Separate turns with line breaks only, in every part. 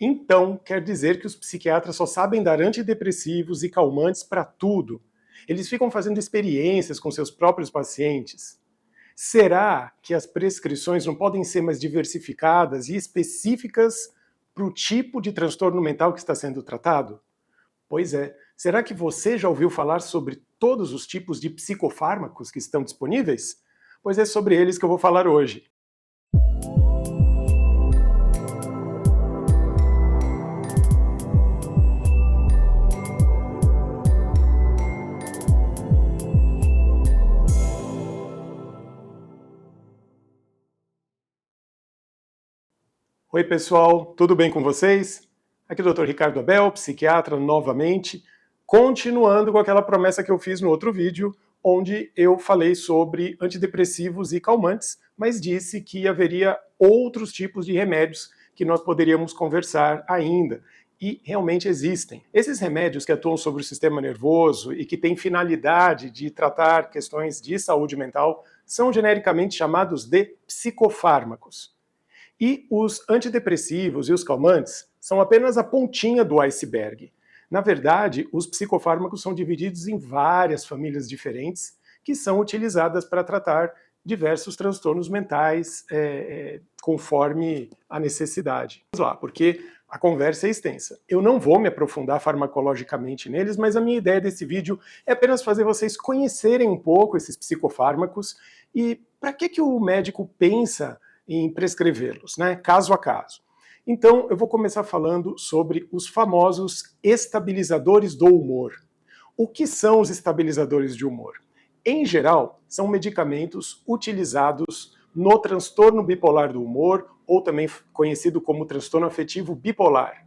Então, quer dizer que os psiquiatras só sabem dar antidepressivos e calmantes para tudo. Eles ficam fazendo experiências com seus próprios pacientes. Será que as prescrições não podem ser mais diversificadas e específicas para o tipo de transtorno mental que está sendo tratado? Pois é. Será que você já ouviu falar sobre todos os tipos de psicofármacos que estão disponíveis? Pois é sobre eles que eu vou falar hoje. Oi pessoal, tudo bem com vocês? Aqui é o Dr. Ricardo Abel, psiquiatra novamente, continuando com aquela promessa que eu fiz no outro vídeo, onde eu falei sobre antidepressivos e calmantes, mas disse que haveria outros tipos de remédios que nós poderíamos conversar ainda. E realmente existem. Esses remédios que atuam sobre o sistema nervoso e que têm finalidade de tratar questões de saúde mental são genericamente chamados de psicofármacos. E os antidepressivos e os calmantes são apenas a pontinha do iceberg. Na verdade, os psicofármacos são divididos em várias famílias diferentes que são utilizadas para tratar diversos transtornos mentais conforme a necessidade. Vamos lá, porque a conversa é extensa. Eu não vou me aprofundar farmacologicamente neles, mas a minha ideia desse vídeo é apenas fazer vocês conhecerem um pouco esses psicofármacos e para que o médico pensa em prescrevê-los, né, caso a caso. Então, eu vou começar falando sobre os famosos estabilizadores do humor. O que são os estabilizadores de humor? Em geral, são medicamentos utilizados no transtorno bipolar do humor, ou também conhecido como transtorno afetivo bipolar.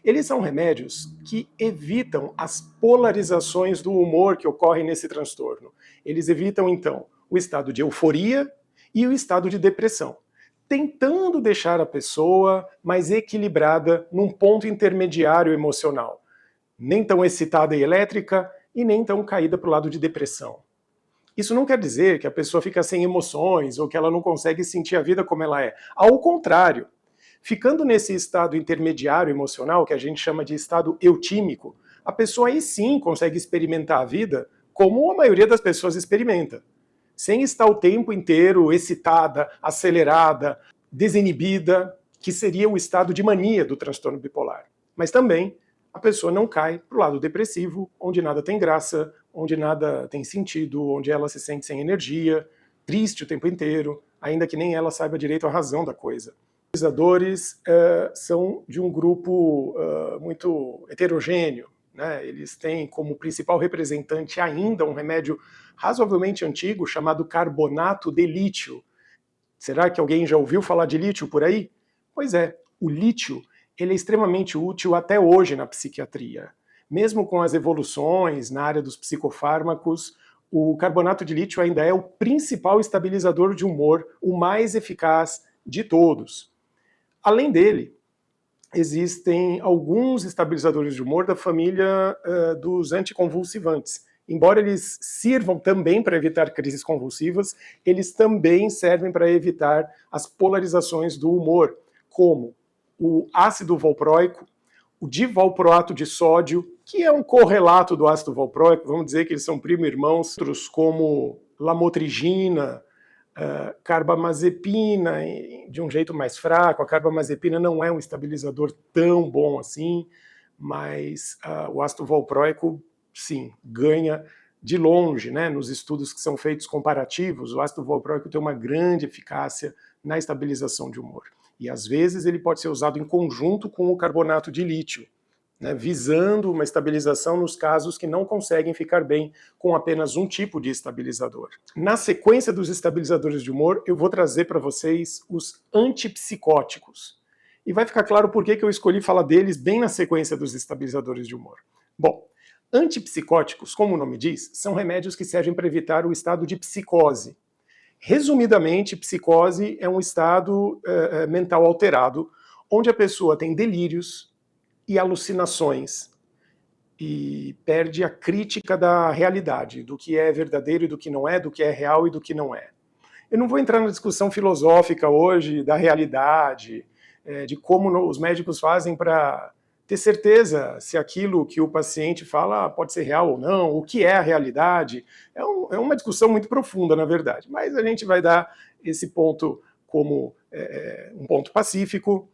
Eles são remédios que evitam as polarizações do humor que ocorrem nesse transtorno. Eles evitam, então, o estado de euforia e o estado de depressão, tentando deixar a pessoa mais equilibrada num ponto intermediário emocional. Nem tão excitada e elétrica e nem tão caída para o lado de depressão. Isso não quer dizer que a pessoa fica sem emoções ou que ela não consegue sentir a vida como ela é. Ao contrário, ficando nesse estado intermediário emocional, que a gente chama de estado eutímico, a pessoa aí sim consegue experimentar a vida como a maioria das pessoas experimenta, sem estar o tempo inteiro excitada, acelerada, desinibida, que seria o estado de mania do transtorno bipolar. Mas também a pessoa não cai para o lado depressivo, onde nada tem graça, onde nada tem sentido, onde ela se sente sem energia, triste o tempo inteiro, ainda que nem ela saiba direito a razão da coisa. Os estabilizadores são de um grupo muito heterogêneo, né? Eles têm como principal representante ainda um remédio razoavelmente antigo chamado carbonato de lítio. Será que alguém já ouviu falar de lítio por aí? Pois é, o lítio ele é extremamente útil até hoje na psiquiatria. Mesmo com as evoluções na área dos psicofármacos, o carbonato de lítio ainda é o principal estabilizador de humor, o mais eficaz de todos. Além dele, existem alguns estabilizadores de humor da família dos anticonvulsivantes. Embora eles sirvam também para evitar crises convulsivas, eles também servem para evitar as polarizações do humor, como o ácido valproico, o divalproato de sódio, que é um correlato do ácido valproico, vamos dizer que eles são primo-irmãos, outros como lamotrigina, carbamazepina, de um jeito mais fraco. A carbamazepina não é um estabilizador tão bom assim, mas o ácido valproico, sim, ganha de longe, né, nos estudos que são feitos comparativos. O ácido valproico tem uma grande eficácia na estabilização de humor. E às vezes ele pode ser usado em conjunto com o carbonato de lítio, né, visando uma estabilização nos casos que não conseguem ficar bem com apenas um tipo de estabilizador. Na sequência dos estabilizadores de humor, eu vou trazer para vocês os antipsicóticos. E vai ficar claro por que eu escolhi falar deles bem na sequência dos estabilizadores de humor. Bom, antipsicóticos, como o nome diz, são remédios que servem para evitar o estado de psicose. Resumidamente, psicose é um estado mental alterado, onde a pessoa tem delírios e alucinações e perde a crítica da realidade, do que é verdadeiro e do que não é, do que é real e do que não é. Eu não vou entrar na discussão filosófica hoje da realidade, de como os médicos fazem para ter certeza se aquilo que o paciente fala pode ser real ou não, o que é a realidade. É uma discussão muito profunda, na verdade, mas a gente vai dar esse ponto como um ponto pacífico,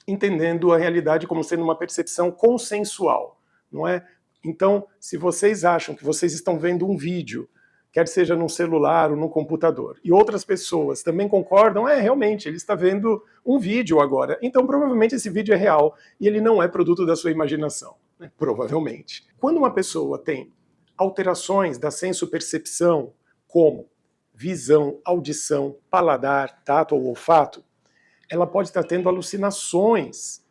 entendendo a realidade como sendo uma percepção consensual, não é? Então, se vocês acham que vocês estão vendo um vídeo, quer seja num celular ou num computador, e outras pessoas também concordam, realmente, ele está vendo um vídeo agora, então provavelmente esse vídeo é real e ele não é produto da sua imaginação, né? Provavelmente. Quando uma pessoa tem alterações da senso-percepção, como visão, audição, paladar, tato ou olfato, ela pode estar tendo alucinações,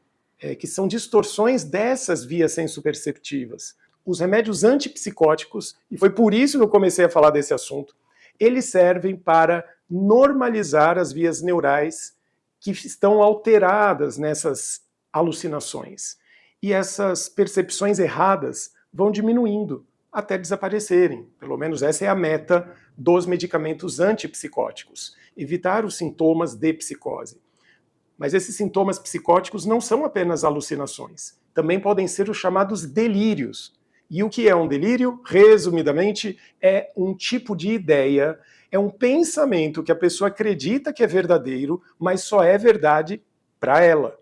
que são distorções dessas vias sensoperceptivas. Os remédios antipsicóticos, e foi por isso que eu comecei a falar desse assunto, eles servem para normalizar as vias neurais que estão alteradas nessas alucinações. E essas percepções erradas vão diminuindo até desaparecerem. Pelo menos essa é a meta dos medicamentos antipsicóticos, evitar os sintomas de psicose. Mas esses sintomas psicóticos não são apenas alucinações, também podem ser os chamados delírios. E o que é um delírio? Resumidamente, é um tipo de ideia, é um pensamento que a pessoa acredita que é verdadeiro, mas só é verdade para ela.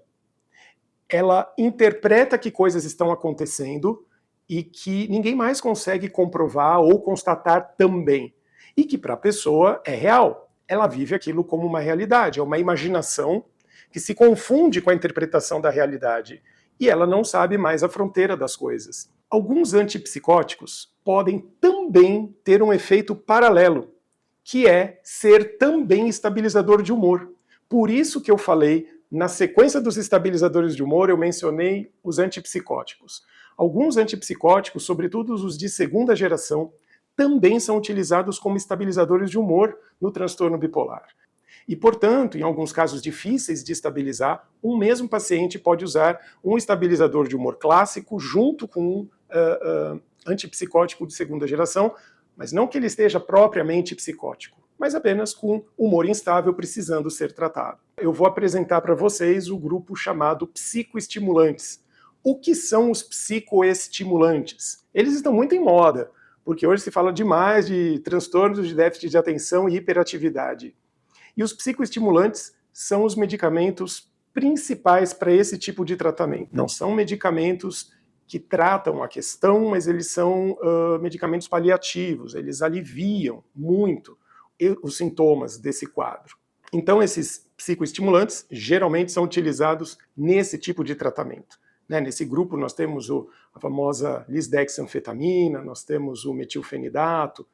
Ela interpreta que coisas estão acontecendo e que ninguém mais consegue comprovar ou constatar também. E que para a pessoa é real. Ela vive aquilo como uma realidade, é uma imaginação que se confunde com a interpretação da realidade. E ela não sabe mais a fronteira das coisas. Alguns antipsicóticos podem também ter um efeito paralelo, que é ser também estabilizador de humor. Por isso que eu falei, na sequência dos estabilizadores de humor, eu mencionei os antipsicóticos. Alguns antipsicóticos, sobretudo os de segunda geração, também são utilizados como estabilizadores de humor no transtorno bipolar. E, portanto, em alguns casos difíceis de estabilizar, um mesmo paciente pode usar um estabilizador de humor clássico junto com um antipsicótico de segunda geração, mas não que ele esteja propriamente psicótico, mas apenas com humor instável precisando ser tratado. Eu vou apresentar para vocês o grupo chamado psicoestimulantes. O que são os psicoestimulantes? Eles estão muito em moda, porque hoje se fala demais de transtornos de déficit de atenção e hiperatividade. E os psicoestimulantes são os medicamentos principais para esse tipo de tratamento. Não são medicamentos que tratam a questão, mas eles são medicamentos paliativos, eles aliviam muito os sintomas desse quadro. Então, esses psicoestimulantes geralmente são utilizados nesse tipo de tratamento. Nesse grupo nós temos a famosa lisdexanfetamina, nós temos o metilfenidato,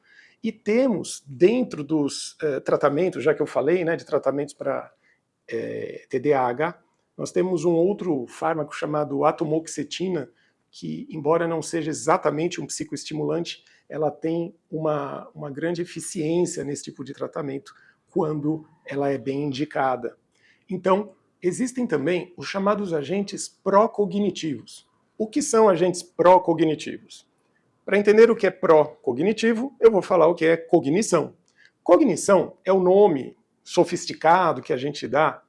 e temos dentro dos tratamentos, já que eu falei de tratamentos para TDAH, nós temos um outro fármaco chamado atomoxetina, que, embora não seja exatamente um psicoestimulante, ela tem uma grande eficiência nesse tipo de tratamento quando ela é bem indicada. Então, existem também os chamados agentes pró-cognitivos. O que são agentes pró-cognitivos? Para entender o que é pró-cognitivo, eu vou falar o que é cognição. Cognição é o nome sofisticado que a gente dá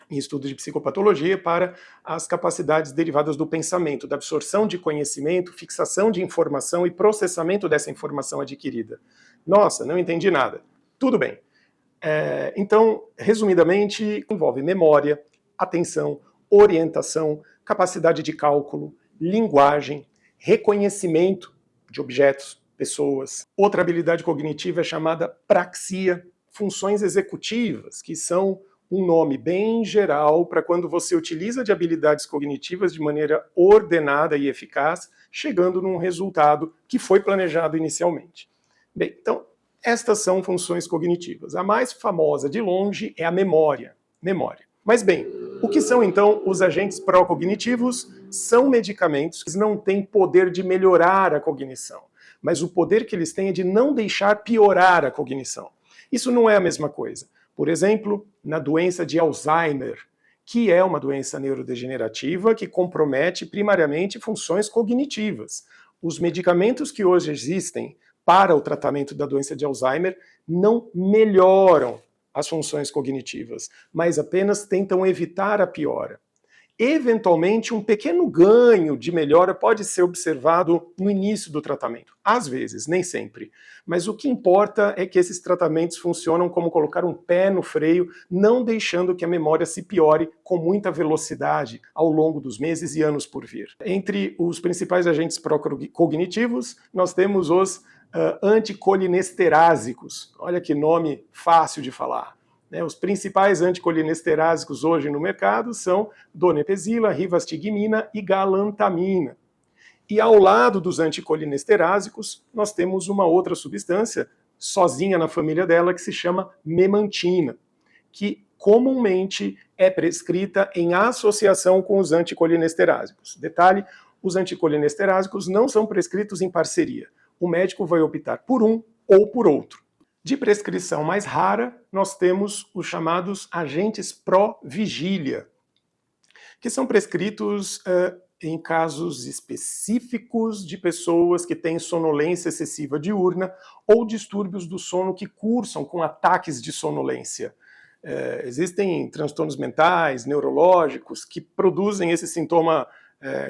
em estudos de psicopatologia para as capacidades derivadas do pensamento, da absorção de conhecimento, fixação de informação e processamento dessa informação adquirida. Nossa, não entendi nada. Tudo bem. Então, resumidamente, envolve memória, atenção, orientação, capacidade de cálculo, linguagem, reconhecimento de objetos, pessoas. Outra habilidade cognitiva é chamada praxia, funções executivas, que são um nome bem geral para quando você utiliza de habilidades cognitivas de maneira ordenada e eficaz, chegando num resultado que foi planejado inicialmente. Bem, então, estas são funções cognitivas. A mais famosa de longe é a memória. Mas bem, o que são então os agentes pró-cognitivos? São medicamentos que não têm poder de melhorar a cognição, mas o poder que eles têm é de não deixar piorar a cognição. Isso não é a mesma coisa. Por exemplo, na doença de Alzheimer, que é uma doença neurodegenerativa que compromete primariamente funções cognitivas. Os medicamentos que hoje existem para o tratamento da doença de Alzheimer não melhoram as funções cognitivas, mas apenas tentam evitar a piora. Eventualmente, um pequeno ganho de melhora pode ser observado no início do tratamento. Às vezes, nem sempre. Mas o que importa é que esses tratamentos funcionam como colocar um pé no freio, não deixando que a memória se piore com muita velocidade ao longo dos meses e anos por vir. Entre os principais agentes pró-cognitivos, nós temos os anticolinesterásicos. Olha que nome fácil de falar. Os principais anticolinesterásicos hoje no mercado são donepezila, rivastigmina e galantamina. E ao lado dos anticolinesterásicos, nós temos uma outra substância, sozinha na família dela, que se chama memantina, que comumente é prescrita em associação com os anticolinesterásicos. Detalhe, os anticolinesterásicos não são prescritos em parceria. O médico vai optar por um ou por outro. De prescrição mais rara, nós temos os chamados agentes pró-vigília, que são prescritos em casos específicos de pessoas que têm sonolência excessiva diurna ou distúrbios do sono que cursam com ataques de sonolência. Existem transtornos mentais, neurológicos, que produzem esse sintoma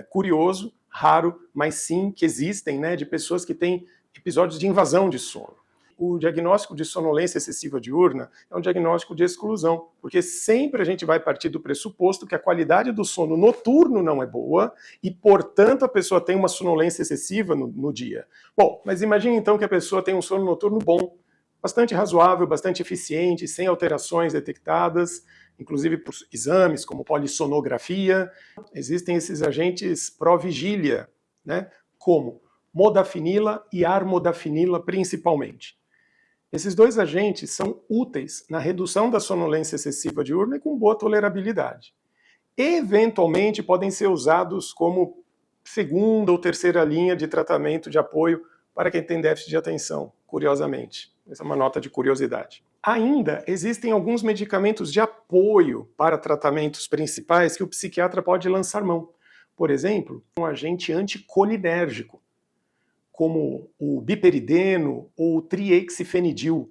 curioso, raro, mas sim que existem, de pessoas que têm episódios de invasão de sono. O diagnóstico de sonolência excessiva diurna é um diagnóstico de exclusão, porque sempre a gente vai partir do pressuposto que a qualidade do sono noturno não é boa e, portanto, a pessoa tem uma sonolência excessiva no dia. Bom, mas imagine então que a pessoa tem um sono noturno bom, bastante razoável, bastante eficiente, sem alterações detectadas, inclusive por exames como polissonografia. Existem esses agentes pró-vigília, como modafinila e armodafinila principalmente. Esses dois agentes são úteis na redução da sonolência excessiva diurna e com boa tolerabilidade. Eventualmente podem ser usados como segunda ou terceira linha de tratamento de apoio para quem tem déficit de atenção, curiosamente. Essa é uma nota de curiosidade. Ainda existem alguns medicamentos de apoio para tratamentos principais que o psiquiatra pode lançar mão. Por exemplo, um agente anticolinérgico, como o biperideno ou o triexifenidil.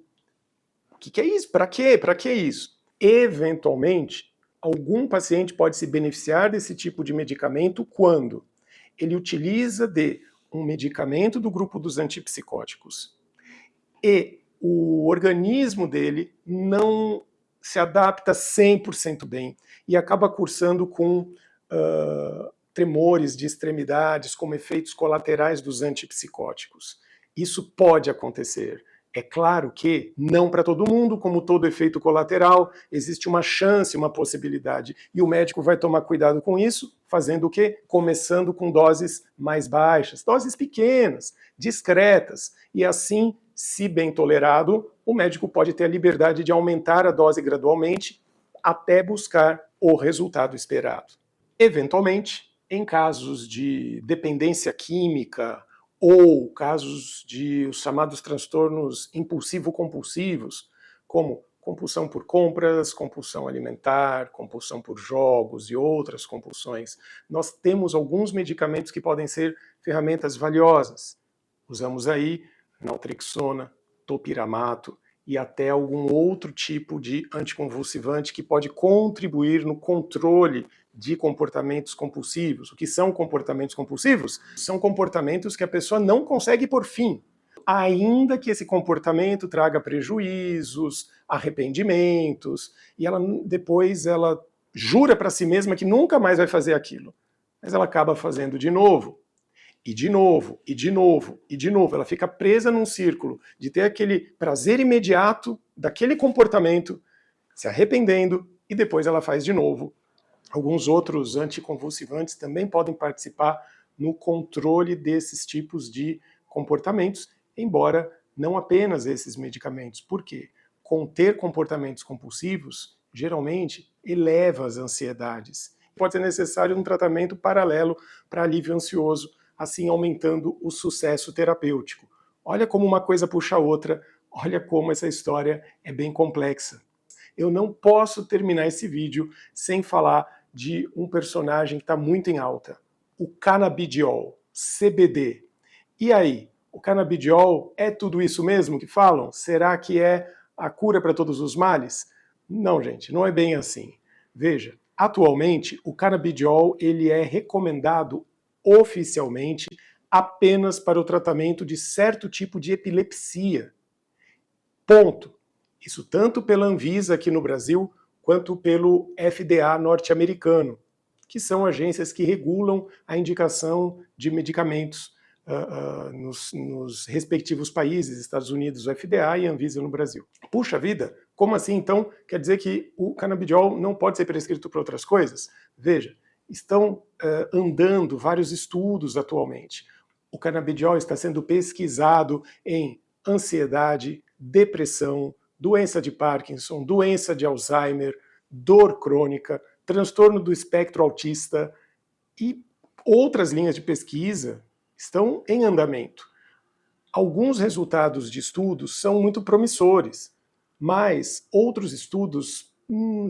O que é isso? Para quê? Para que isso? Eventualmente, algum paciente pode se beneficiar desse tipo de medicamento quando ele utiliza de um medicamento do grupo dos antipsicóticos e o organismo dele não se adapta 100% bem e acaba cursando com tremores de extremidades como efeitos colaterais dos antipsicóticos. Isso pode acontecer. É claro que não para todo mundo, como todo efeito colateral, existe uma chance, uma possibilidade. E o médico vai tomar cuidado com isso, fazendo o quê? Começando com doses mais baixas, doses pequenas, discretas. E assim, se bem tolerado, o médico pode ter a liberdade de aumentar a dose gradualmente até buscar o resultado esperado. Eventualmente, em casos de dependência química ou casos de os chamados transtornos impulsivo-compulsivos, como compulsão por compras, compulsão alimentar, compulsão por jogos e outras compulsões, nós temos alguns medicamentos que podem ser ferramentas valiosas. Usamos aí naltrexona, topiramato e até algum outro tipo de anticonvulsivante que pode contribuir no controle de comportamentos compulsivos. O que são comportamentos compulsivos? São comportamentos que a pessoa não consegue pôr fim, ainda que esse comportamento traga prejuízos, arrependimentos, e depois ela jura para si mesma que nunca mais vai fazer aquilo. Mas ela acaba fazendo de novo, e de novo, e de novo, e de novo. Ela fica presa num círculo de ter aquele prazer imediato daquele comportamento, se arrependendo, e depois ela faz de novo. Alguns outros anticonvulsivantes também podem participar no controle desses tipos de comportamentos, embora não apenas esses medicamentos. Por quê? Conter comportamentos compulsivos, geralmente, eleva as ansiedades. Pode ser necessário um tratamento paralelo para alívio ansioso, assim aumentando o sucesso terapêutico. Olha como uma coisa puxa a outra, olha como essa história é bem complexa. Eu não posso terminar esse vídeo sem falar de um personagem que está muito em alta, o canabidiol, CBD. E aí, o canabidiol é tudo isso mesmo que falam? Será que é a cura para todos os males? Não, gente, não é bem assim. Veja, atualmente o canabidiol ele é recomendado oficialmente apenas para o tratamento de certo tipo de epilepsia. Ponto. Isso tanto pela Anvisa aqui no Brasil, quanto pelo FDA norte-americano, que são agências que regulam a indicação de medicamentos nos respectivos países, Estados Unidos, o FDA e a Anvisa no Brasil. Puxa vida, como assim então? Quer dizer que o canabidiol não pode ser prescrito para outras coisas? Veja, estão andando vários estudos atualmente. O canabidiol está sendo pesquisado em ansiedade, depressão, doença de Parkinson, doença de Alzheimer, dor crônica, transtorno do espectro autista e outras linhas de pesquisa estão em andamento. Alguns resultados de estudos são muito promissores, mas outros estudos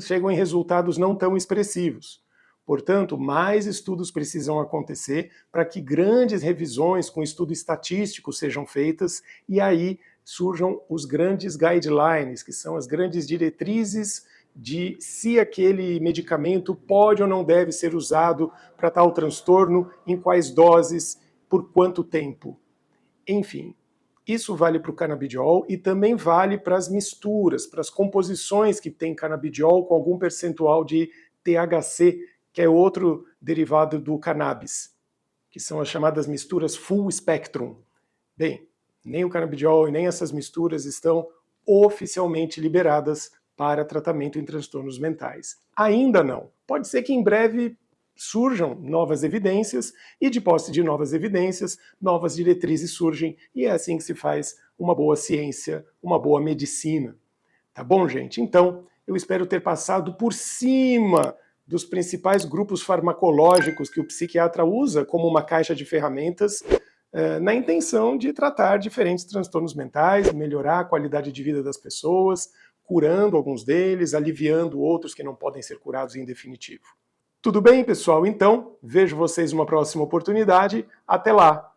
chegam em resultados não tão expressivos. Portanto, mais estudos precisam acontecer para que grandes revisões com estudo estatístico sejam feitas e aí surjam os grandes guidelines, que são as grandes diretrizes de se aquele medicamento pode ou não deve ser usado para tal transtorno, em quais doses, por quanto tempo. Enfim, isso vale para o canabidiol e também vale para as misturas, para as composições que tem canabidiol com algum percentual de THC, que é outro derivado do cannabis, que são as chamadas misturas full spectrum. Bem, nem o canabidiol e nem essas misturas estão oficialmente liberadas para tratamento em transtornos mentais. Ainda não. Pode ser que em breve surjam novas evidências e de posse de novas evidências, novas diretrizes surgem e é assim que se faz uma boa ciência, uma boa medicina. Tá bom, gente? Então, eu espero ter passado por cima dos principais grupos farmacológicos que o psiquiatra usa como uma caixa de ferramentas na intenção de tratar diferentes transtornos mentais, melhorar a qualidade de vida das pessoas, curando alguns deles, aliviando outros que não podem ser curados em definitivo. Tudo bem, pessoal? Então, vejo vocês numa próxima oportunidade. Até lá!